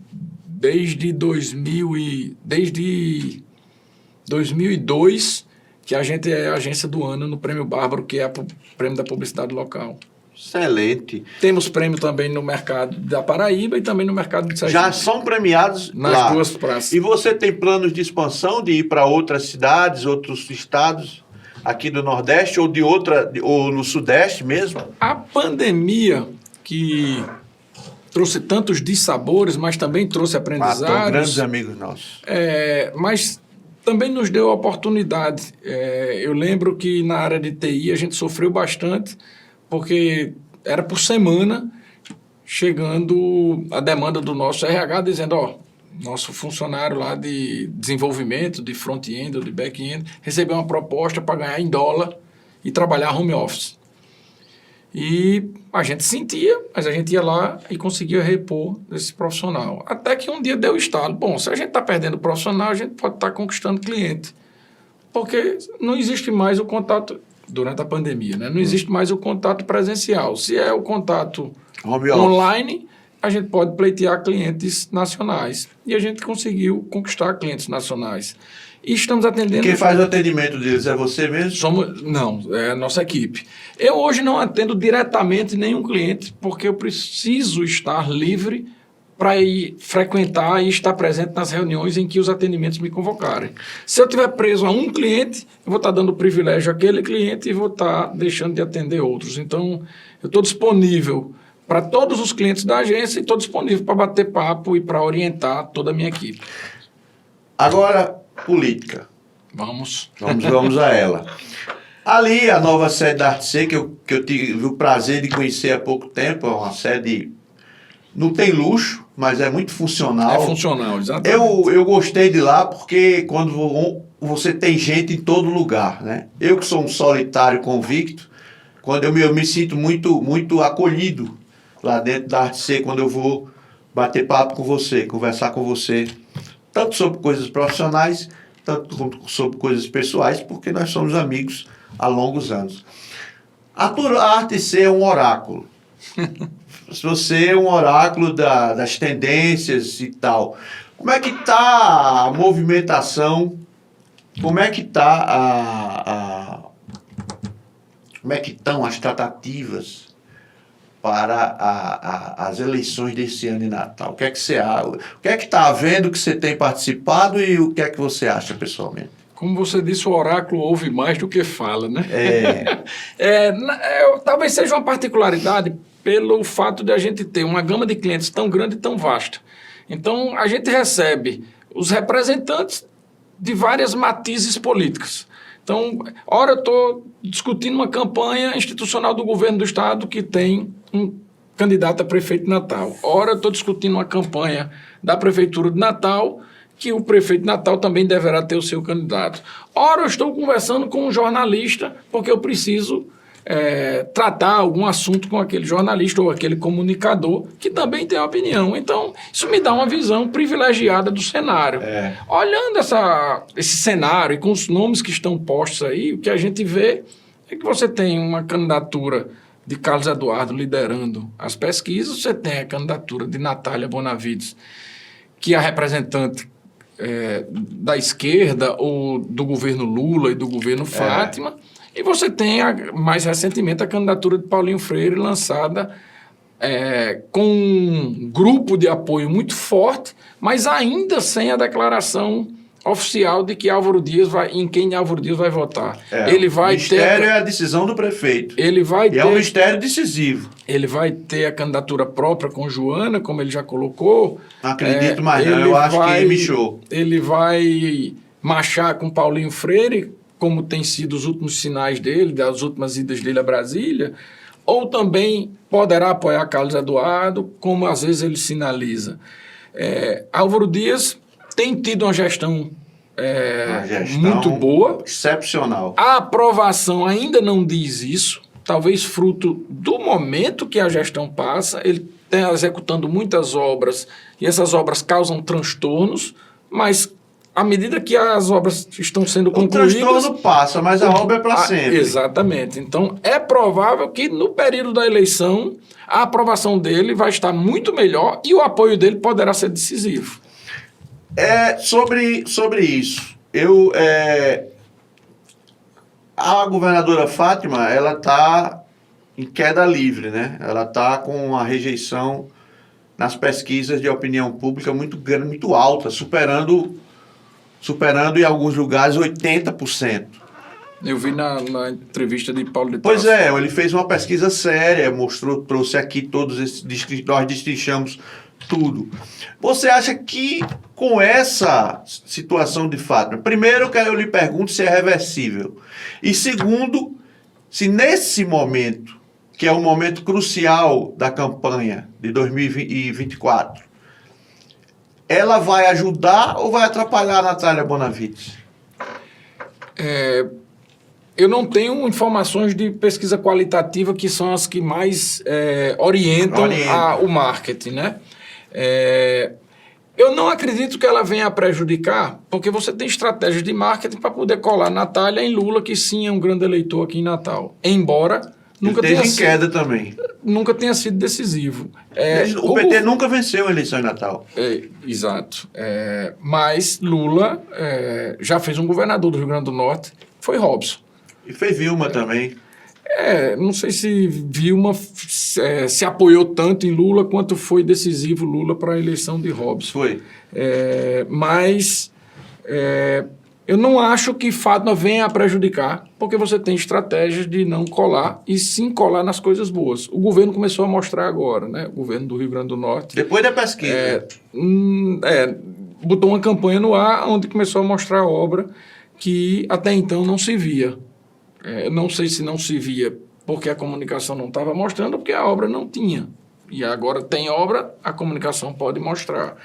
desde 2002, que a gente é a agência do ano no Prêmio Bárbaro, que é o prêmio da publicidade local. Excelente. Temos prêmio também no mercado da Paraíba e também no mercado de Sergipe. Já são premiados nas lá. duas praças. E você tem planos de expansão, de ir para outras cidades, outros estados aqui do Nordeste ou no Sudeste mesmo? A pandemia que trouxe tantos dissabores, mas também trouxe Matou grandes aprendizados, amigos nossos. mas também nos deu a oportunidade. Eu lembro que na área de TI a gente sofreu bastante, porque era por semana chegando a demanda do nosso RH dizendo, nosso funcionário lá de desenvolvimento, de front-end ou de back-end, recebeu uma proposta para ganhar em dólar e trabalhar home office. E a gente sentia, mas a gente ia lá e conseguia repor esse profissional. Até que um dia deu o estalo. Bom, se a gente está perdendo o profissional, a gente pode estar conquistando cliente. Porque não existe mais o contato, durante a pandemia, né? Não existe mais o contato presencial. Se é o contato online, a gente pode pleitear clientes nacionais. E a gente conseguiu conquistar clientes nacionais. E estamos atendendo... Quem faz o atendimento deles é você mesmo? Não, é a nossa equipe. Eu hoje não atendo diretamente nenhum cliente, porque eu preciso estar livre para ir frequentar e estar presente nas reuniões em que os atendimentos me convocarem. Se eu estiver preso a um cliente, eu vou estar dando privilégio àquele cliente e vou estar deixando de atender outros. Então, eu estou disponível para todos os clientes da agência e estou disponível para bater papo e para orientar toda a minha equipe. Agora, política. Vamos a ela. Ali, a nova sede da Arte-C, que eu tive o prazer de conhecer há pouco tempo, é uma sede... Não tem luxo, mas é muito funcional. É funcional, exatamente. Eu gostei de lá porque quando você tem gente em todo lugar, né? Eu que sou um solitário convicto, quando eu me sinto muito, muito acolhido lá dentro da Arte-C, quando eu vou bater papo com você, conversar com você, tanto sobre coisas profissionais, tanto sobre coisas pessoais, porque nós somos amigos há longos anos. A Arte-C é um oráculo. Você é um oráculo das tendências e tal. Como é que está a movimentação? Como é que está como é que estão as tratativas para as eleições desse ano de Natal? O que é que você acha? O que é que está havendo que você tem participado e o que é que você acha pessoalmente? Como você disse, o oráculo ouve mais do que fala, né? Talvez seja uma particularidade pelo fato de a gente ter uma gama de clientes tão grande e tão vasta. Então, a gente recebe os representantes de várias matizes políticas. Então, ora eu estou discutindo uma campanha institucional do governo do estado que tem um candidato a prefeito de Natal. Ora eu estou discutindo uma campanha da prefeitura de Natal que o prefeito de Natal também deverá ter o seu candidato. Ora eu estou conversando com um jornalista porque eu preciso tratar algum assunto com aquele jornalista ou aquele comunicador que também tem opinião. Então, isso me dá uma visão privilegiada do cenário. Olhando esse cenário e com os nomes que estão postos aí, o que a gente vê é que você tem uma candidatura de Carlos Eduardo liderando as pesquisas, você tem a candidatura de Natália Bonavides, que é a representante da esquerda ou do governo Lula e do governo Fátima. E você tem, mais recentemente, a candidatura de Paulinho Freire, lançada com um grupo de apoio muito forte, mas ainda sem a declaração oficial de que em quem Álvaro Dias vai votar. O mistério é a decisão do prefeito. É um mistério decisivo. Ele vai ter a candidatura própria com Joana, como ele já colocou. Não acredito mais não, eu acho que ele mexeu. Ele vai marchar com Paulinho Freire, como tem sido os últimos sinais dele, das últimas idas dele a Brasília, ou também poderá apoiar Carlos Eduardo, como às vezes ele sinaliza. Álvaro Dias tem tido uma gestão muito boa. Excepcional. A aprovação ainda não diz isso, talvez fruto do momento que a gestão passa. Ele está executando muitas obras e essas obras causam transtornos, mas à medida que as obras estão sendo concluídas... O transtorno passa, mas a obra é para sempre. Exatamente. Então, é provável que no período da eleição a aprovação dele vai estar muito melhor e o apoio dele poderá ser decisivo. Sobre isso, a governadora Fátima, ela está em queda livre, né? Ela está com uma rejeição nas pesquisas de opinião pública muito grande, muito alta, superando em alguns lugares 80%. Eu vi na entrevista de Paulo de Pois Tarso. é, ele fez uma pesquisa séria, trouxe aqui todos esses nós destrinchamos tudo. Você acha que com essa situação de Fátima, primeiro que eu lhe pergunto se é reversível, e segundo, se nesse momento, que é um momento crucial da campanha de 2024, ela vai ajudar ou vai atrapalhar a Natália Bonavides? Eu não tenho informações de pesquisa qualitativa que são as que mais orientam o marketing, né? Eu não acredito que ela venha a prejudicar, porque você tem estratégias de marketing para poder colar Natália em Lula, que sim é um grande eleitor aqui em Natal. Embora nunca tenha sido, queda também. Nunca tenha sido decisivo. O PT nunca venceu a eleição em Natal. Exato. Mas Lula já fez um governador do Rio Grande do Norte, foi Robson. E fez Vilma também. Não sei se Vilma se apoiou tanto em Lula quanto foi decisivo Lula para a eleição de Robson. Foi. Mas eu não acho que Fátima venha a prejudicar, porque você tem estratégias de não colar e sim colar nas coisas boas. O governo começou a mostrar agora, né? O governo do Rio Grande do Norte. Depois da pesquisa. Botou uma campanha no ar onde começou a mostrar a obra que até então não se via. Não sei se não se via porque a comunicação não estava mostrando, porque a obra não tinha. E agora tem obra, a comunicação pode mostrar.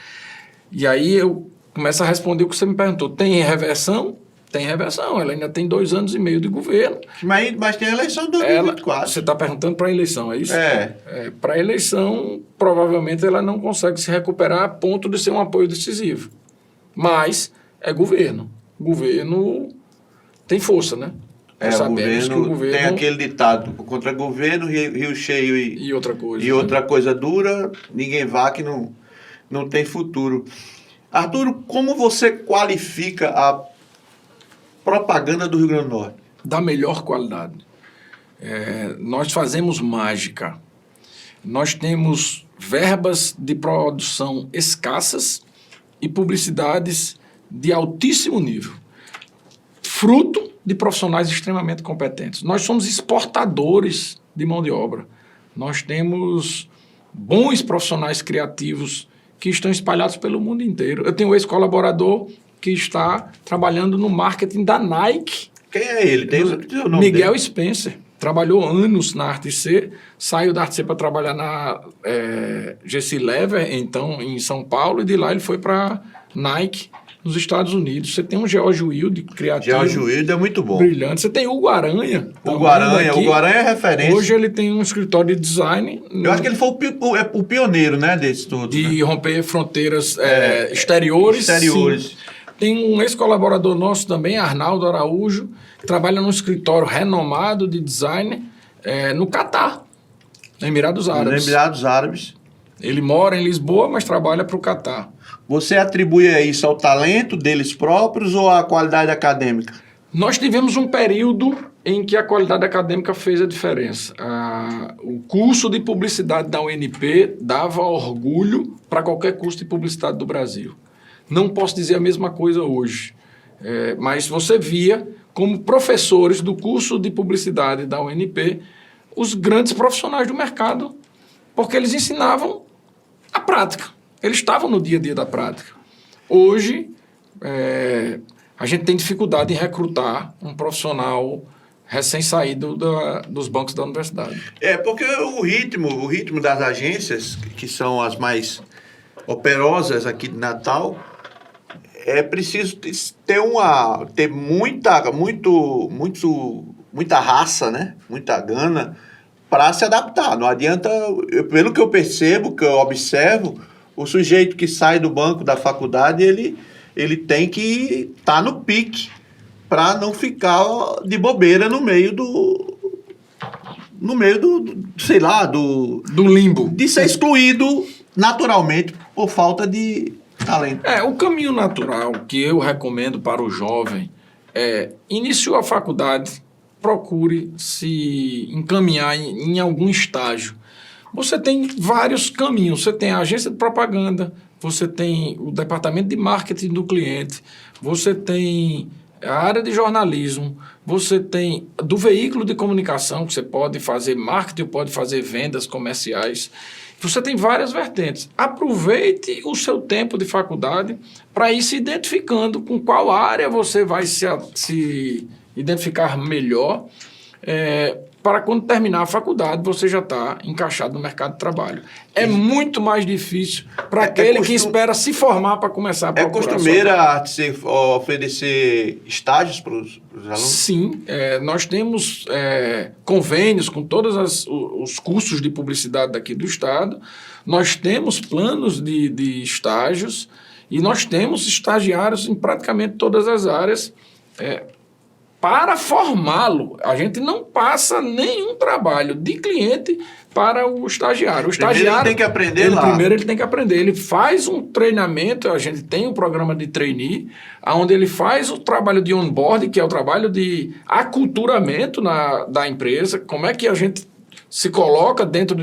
E aí eu começo a responder o que você me perguntou. Tem reversão? Tem reversão. Ela ainda tem 2 anos e meio de governo. Mas tem a eleição de 2024. Você está perguntando para a eleição, é isso? Para a eleição, provavelmente ela não consegue se recuperar a ponto de ser um apoio decisivo. Mas é governo. Governo tem força, né? O governo tem aquele ditado: contra governo, rio cheio e outra coisa. E outra coisa dura, ninguém vá que não tem futuro. Arturo, como você qualifica a propaganda do Rio Grande do Norte? Da melhor qualidade. Nós fazemos mágica. Nós temos verbas de produção escassas e publicidades de altíssimo nível. Fruto de profissionais extremamente competentes. Nós somos exportadores de mão de obra. Nós temos bons profissionais criativos que estão espalhados pelo mundo inteiro. Eu tenho um ex-colaborador que está trabalhando no marketing da Nike. Quem é ele? Tem o nome Miguel dele? Spencer. Trabalhou anos na Arte C, saiu da Arte C para trabalhar na GC Lever, então, em São Paulo, e de lá ele foi para Nike, nos Estados Unidos. Você tem um George Wilde criativo. George Wilde é muito bom. Brilhante. Você tem Hugo Aranha. Hugo Aranha é referência. Hoje ele tem um escritório de design. Eu acho que ele foi o pioneiro, né, desse tudo. De romper fronteiras exteriores. Exteriores. Tem um ex-colaborador nosso também, Arnaldo Araújo, que trabalha num escritório renomado de design no Catar, nos Emirados Árabes. Nos Emirados Árabes. Ele mora em Lisboa, mas trabalha para o Catar. Você atribui isso ao talento deles próprios ou à qualidade acadêmica? Nós tivemos um período em que a qualidade acadêmica fez a diferença. O curso de publicidade da UNP dava orgulho para qualquer curso de publicidade do Brasil. Não posso dizer a mesma coisa hoje, mas você via como professores do curso de publicidade da UNP os grandes profissionais do mercado, porque eles ensinavam a prática. Eles estavam no dia a dia da prática. Hoje, a gente tem dificuldade em recrutar um profissional recém-saído dos bancos da universidade. Porque o ritmo das agências, que são as mais operosas aqui de Natal, é preciso ter muita raça, né? Muita gana para se adaptar. Não adianta, pelo que eu percebo, que eu observo, o sujeito que sai do banco da faculdade, ele tem que estar no pique para não ficar de bobeira no meio do sei lá, do limbo. De ser excluído naturalmente por falta de talento. O caminho natural que eu recomendo para o jovem iniciou a faculdade, procure se encaminhar em algum estágio. Você tem vários caminhos. Você tem a agência de propaganda, você tem o departamento de marketing do cliente, você tem a área de jornalismo, você tem do veículo de comunicação, que você pode fazer marketing, pode fazer vendas comerciais. Você tem várias vertentes. Aproveite o seu tempo de faculdade para ir se identificando com qual área você vai se identificar melhor, para quando terminar a faculdade você já está encaixado no mercado de trabalho. É muito mais difícil para aquele que espera se formar para começar a procurar. É costumeira oferecer estágios para os alunos? Sim, nós temos convênios com todos os cursos de publicidade daqui do estado, nós temos planos de estágios e nós temos estagiários em praticamente todas as áreas, para formá-lo. A gente não passa nenhum trabalho de cliente para o estagiário. O estagiário, primeiro ele tem que aprender lá. Primeiro ele tem que aprender. Ele faz um treinamento, a gente tem um programa de trainee, onde ele faz o trabalho de onboarding, que é o trabalho de aculturamento da empresa, como é que a gente se coloca dentro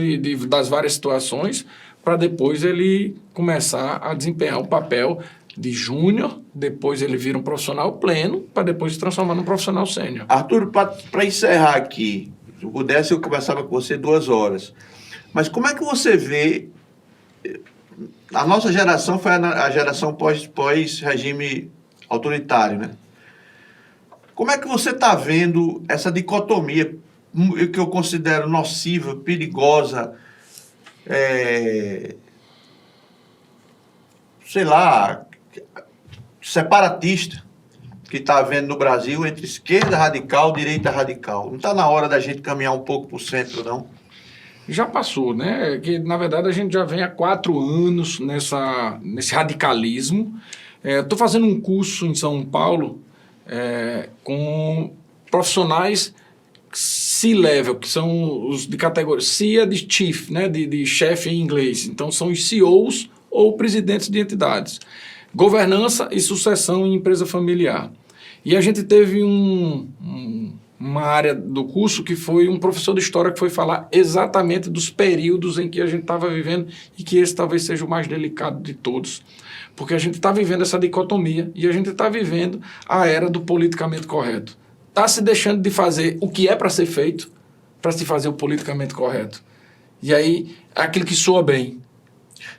das várias situações, para depois ele começar a desempenhar o papel de júnior, depois ele vira um profissional pleno, para depois se transformar num profissional sênior. Arthur, para encerrar aqui, se eu pudesse eu conversava com você 2 horas, mas como é que você vê, a nossa geração foi a geração pós-regime autoritário, né? Como é que você está vendo essa dicotomia que eu considero nociva, perigosa, sei lá, separatista que está havendo no Brasil entre esquerda radical e direita radical? Não está na hora da gente caminhar um pouco para o centro, não? Já passou, né? Que, na verdade, a gente já vem há 4 anos nesse radicalismo. Estou fazendo um curso em São Paulo com profissionais C-level, que são os de categoria. C é de chief, né? de chefe em inglês. Então, são os CEOs ou presidentes de entidades. Governança e sucessão em empresa familiar. E a gente teve uma área do curso que foi um professor de história que foi falar exatamente dos períodos em que a gente estava vivendo e que esse talvez seja o mais delicado de todos. Porque a gente está vivendo essa dicotomia e a gente está vivendo a era do politicamente correto. Está se deixando de fazer o que é para ser feito para se fazer o politicamente correto. E aí, é aquilo que soa bem.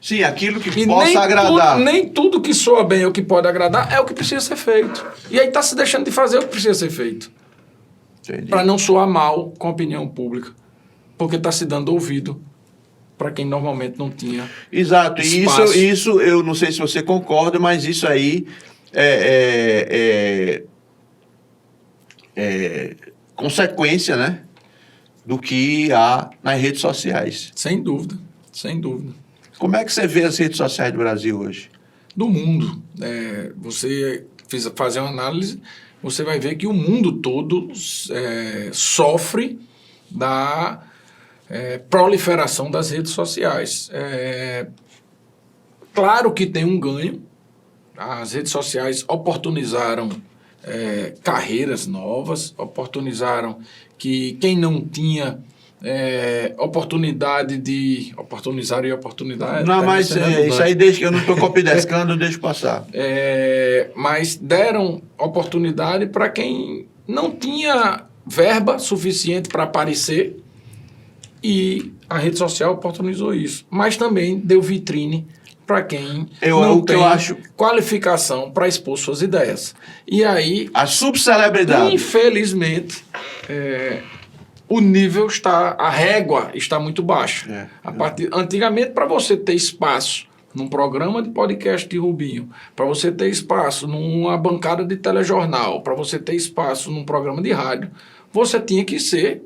Sim, aquilo que possa agradar. Nem tudo que soa bem ou que pode agradar é o que precisa ser feito. E aí está se deixando de fazer o que precisa ser feito. Para não soar mal com a opinião pública. Porque está se dando ouvido para quem normalmente não tinha. Exato. Espaço. E isso, eu não sei se você concorda, mas isso aí é consequência, né, do que há nas redes sociais. Sem dúvida, sem dúvida. Como é que você vê as redes sociais do Brasil hoje? Do mundo. Você fazer uma análise, você vai ver que o mundo todo sofre da proliferação das redes sociais. Claro que tem um ganho. As redes sociais oportunizaram carreiras novas, oportunizaram que quem não tinha oportunidade de... Oportunizar e oportunidade... Não, mas isso aí deixa que eu não estou copidescando, deixa passar. Mas deram oportunidade para quem não tinha verba suficiente para aparecer e a rede social oportunizou isso. Mas também deu vitrine para quem não tem qualificação para expor suas ideias. E aí... A subcelebridade. Infelizmente... o nível a régua está muito baixa. Antigamente, para você ter espaço num programa de podcast de Rubinho, para você ter espaço numa bancada de telejornal, para você ter espaço num programa de rádio, você tinha que ser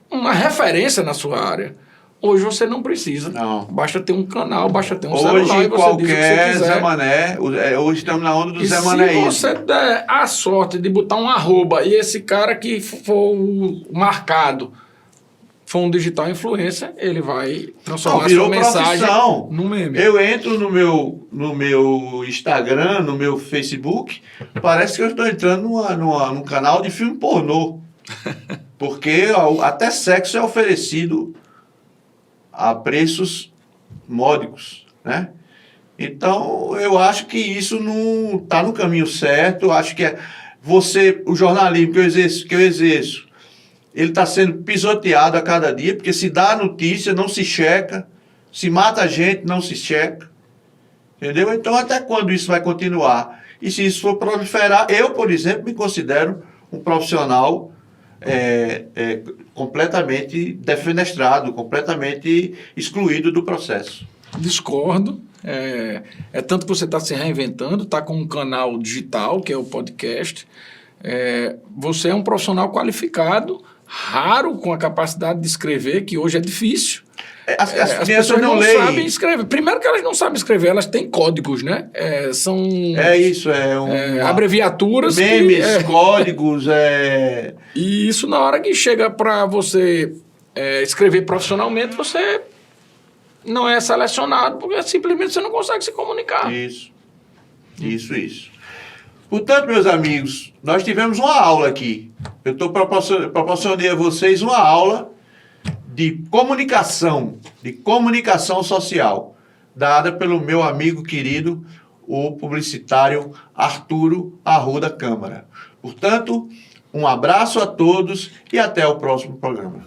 uma referência na sua área. Hoje você não precisa. Não. Basta ter um canal, basta ter um celular e você qualquer diz o que você quiser. Zé Mané, hoje estamos na onda do Zé Mané. Se você der a sorte de botar um arroba e esse cara que for marcado for um digital influencer, ele vai transformar sua mensagem num meme. Eu entro no meu Instagram, no meu Facebook, parece que eu estou entrando num canal de filme pornô. Porque até sexo é oferecido a preços módicos, né? Então, eu acho que isso não está no caminho certo. Eu acho que o jornalismo que eu exerço, ele está sendo pisoteado a cada dia, porque se dá a notícia, não se checa, se mata a gente, não se checa, entendeu? Então, até quando isso vai continuar? E se isso for proliferar, eu, por exemplo, me considero um profissional completamente defenestrado, completamente excluído do processo. Discordo. É tanto que você está se reinventando, está com um canal digital, que é o podcast. Você é um profissional qualificado, raro, com a capacidade de escrever, que hoje é difícil. As pessoas não sabem escrever. Primeiro que elas não sabem escrever, elas têm códigos, né? São abreviaturas. Memes, códigos. E isso, na hora que chega para você escrever profissionalmente, você não é selecionado, porque simplesmente você não consegue se comunicar. Isso. Portanto, meus amigos, nós tivemos uma aula aqui. Eu proporcionei a vocês uma aula de comunicação social, dada pelo meu amigo querido, o publicitário Arturo Arruda Câmara. Portanto, um abraço a todos e até o próximo programa.